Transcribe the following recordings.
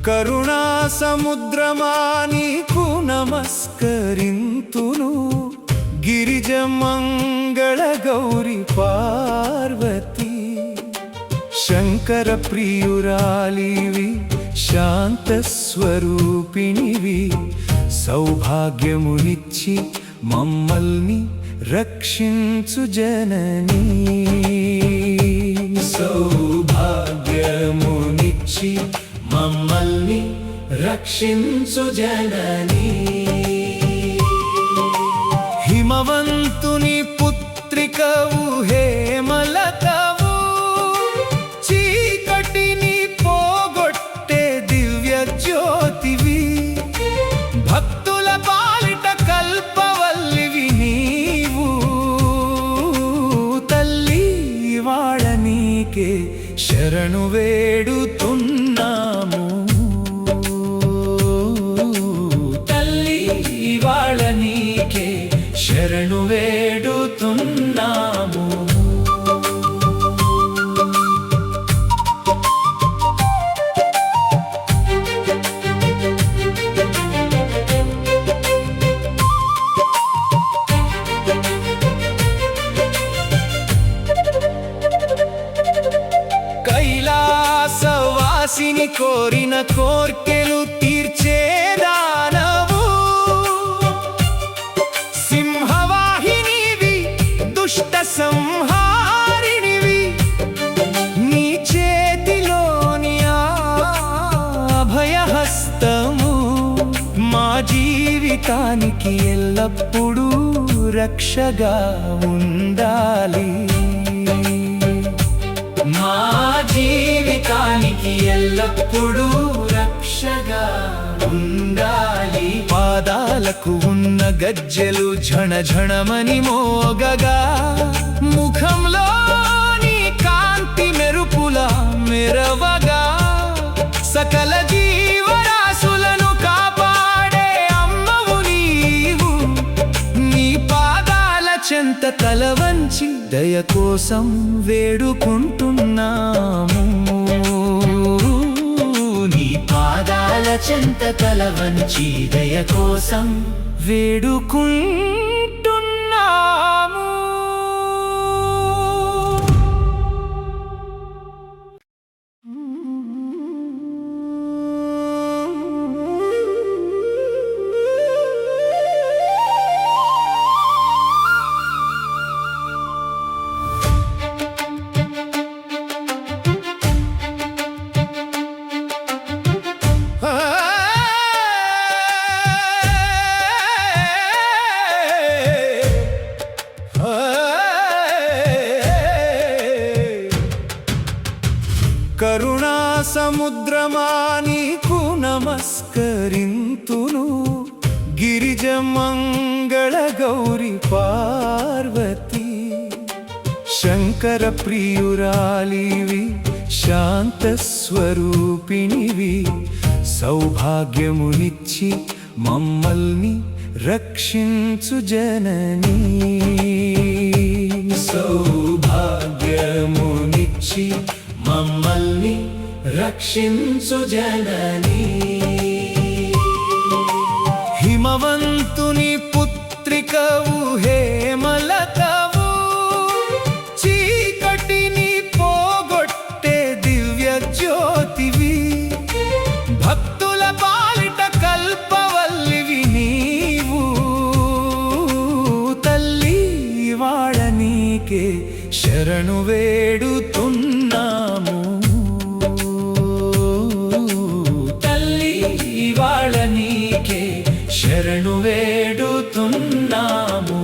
కరుణా సముద్రమా నీకు నమస్కరింతును, గిరిజ మంగళ గౌరి పార్వతి. శంకర ప్రియురాలివి, శాంత స్వరూపిణివి, సౌభాగ్యమునిచ్చి మమ్మల్ని రక్షించు జననీ. సౌభాగ్యమునిచ్చి మమ్మల్ని రక్షించు జననీ. హిమవంతుని పుత్రికవు హేమలతవు, చీకటిని పోగొట్టే దివ్య జ్యోతివి, భక్తుల పాలిట కల్పవల్లివి నీవు. తల్లి ఇవాళ నీకే శరణు వేడుతున్నాము, తల్లి ఇవాళ నీకే శరణు వేడుతున్నాము. కైలాసవాసిని కోరిన కోర్కెలు తీర్చే దానవు, సింహవాహినివి, దుష్ట సంహారిణివి, నీ చేతిలోని అభయహస్తము మా జీవితానికి ఎల్లప్పుడూ రక్షగా ఉండాలి. మా జీవితానికి ఎల్లప్పుడూ రక్షగా ఉండాలి. పాదాలకు ఉన్న గజ్జెలు ఝణఝణమని మోగగా, ముఖంలోని కాంతి మెరుపుల మెరవగా, సకల జీవరాశులను కాపాడే అమ్మవు నీవు. నీ పాదాల చెంత తల వంచి దయ కోసం వేడుకుంటున్నాము, నీ పాదాల చెంత తల వంచి దయ కోసం వేడుకుంటున్నాము. కరుణా సముద్రమా నీకు నమస్కరింతును, గిరిజ మంగళ గౌరి పార్వతి. శంకర ప్రియురాలివి, శాంత స్వరూపిణివి, సౌభాగ్యమునిచ్చి మమ్మల్ని రక్షించు జననీ. సౌభాగ్యమునిచ్చి మమ్మల్ని రక్షించు జననీ. హిమవంతుని పుత్రికవు హేమలతవు, చీకటిని పోగొట్టే దివ్య జ్యోతివి, భక్తుల పాలిట కల్పవల్లివి నీవు. తల్లి ఇవాళ నీకే శరణు వేడుతున్నాము, తల్లి ఇవాళ నీకే శరణు వేడుతున్నాము.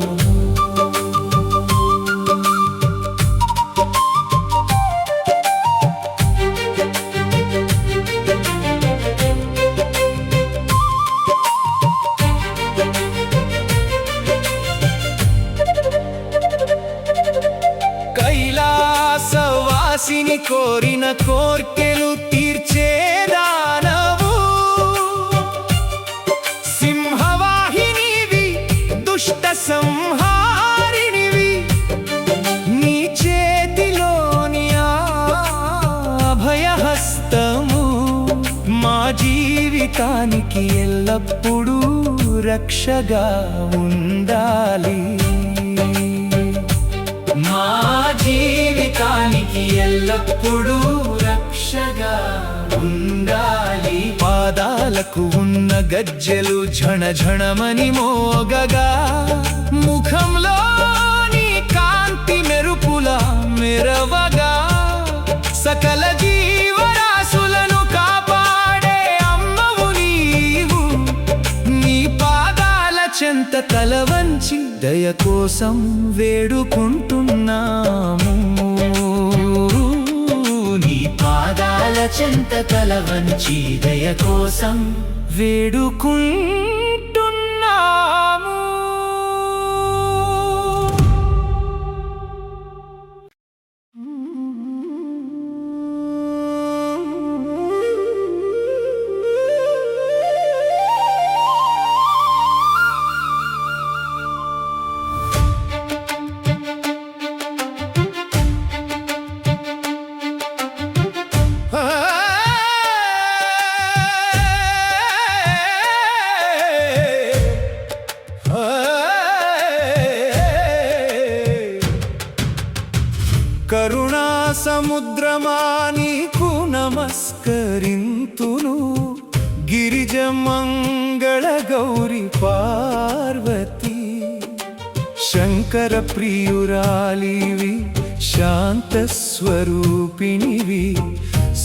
జీవితానికి ఎల్లప్పుడూ రక్షగా ఉండాలి. మా జీవితానికి ఎల్లప్పుడూ రక్షగా ఉండాలి. పాదాలకు ఉన్న గజ్జెలు ఝణఝణమని మోగగా, ముఖంలోని కాంతి మెరుపులా మెరవగా, సకల జీవరాశులను కాపాడే అమ్మవు నీవు. నీ పాదాల చెంత తల వంచి దయ కోసం వేడుకుంటున్నాము. నీ పాదాల చెంత తల వంచి దయ కోసం వేడుకుంటున్నాము. కరుణా సముద్రమా నీకు నమస్కరింతును. గిరిజ మంగళ గౌరి పార్వతి, శంకర ప్రియురాలివి, శాంత స్వరూపిణివి,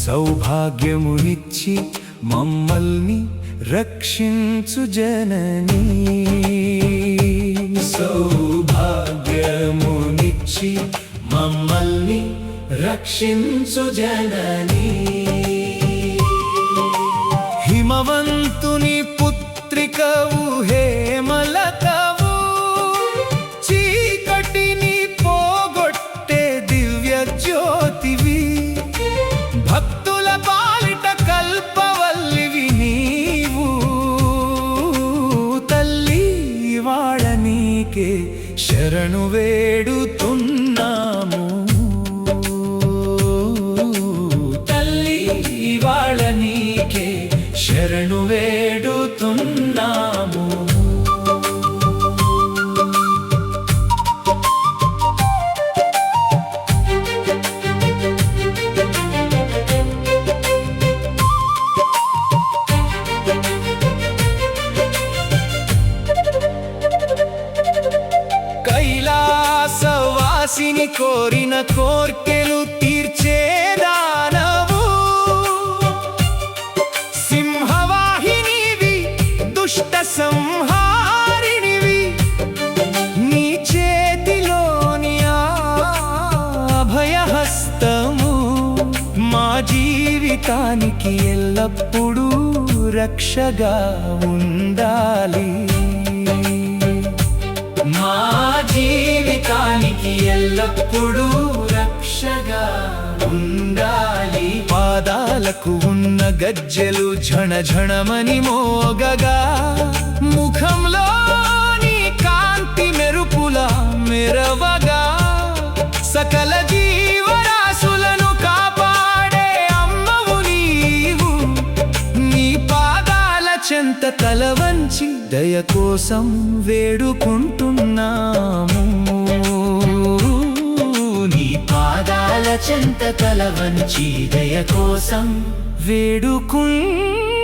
సౌభాగ్యమునిచ్చి మమ్మల్ని రక్షించు జననీ. సౌభాగ్యమునిచ్చి మమ్మల్ని రక్షించు జననీ. హిమవంతుని పుత్రికవు హేమలతవు, చీకటిని పోగొట్టే దివ్య జ్యోతివి, భక్తుల పాలిట కల్పవల్లివి నీవు. తల్లి ఇవాళ నీకే శరణు వేడుతున్నాము. తల్లి ఇవాళ నీకే శరణు వేడుతున్నాము. కైలాసవాసిని కోరిన కోర్కెలు తీర్చేదానవు, సింహవాహినివి, దుష్ట సంహారినివి, నీ చేతిలోని అభయహస్తము మా జీవితానికి ఎల్లప్పుడూ రక్షగా ఉండాలి. మా జీవితానికి ఎల్లప్పుడూ రక్షగా ఉండాలి. పాదాలకు ఉన్న గజ్జెలు ఝణఝణమని మోగగా, ముఖంలోని కాంతి మెరుపులా మెరవగా, సకల జీవరాశులను కాపాడే అమ్మవు నీవు. నీ పాదాల చెంత తల వంచి దయ కోసం వేడుకుంటున్నాము. నీ పాదాల చెంత తల వంచి దయ కోసం వేడుకుంటున్నాము.